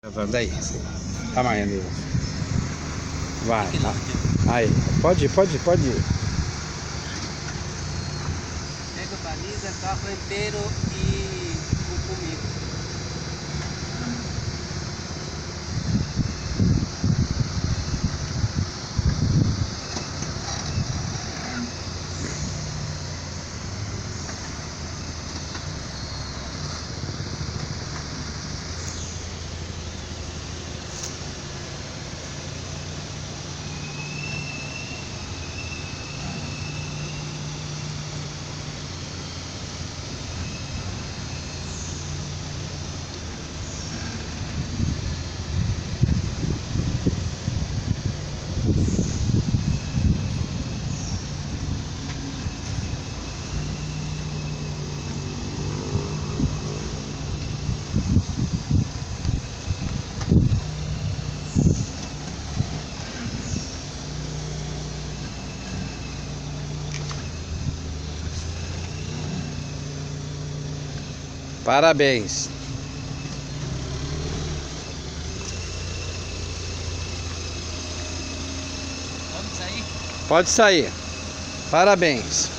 Daí, tamanho dele. Vai, tá. Aí, pode ir. Pega baliza, carro inteiro e comigo. Parabéns. Vamos sair? Pode sair. Parabéns.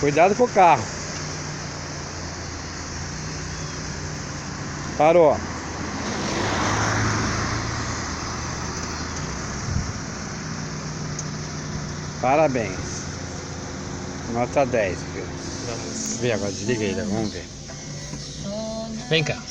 Cuidado com o carro. Parou. Parabéns. Nota 10. Vamos. Vê agora, desliga ele, vamos ver. Vem cá.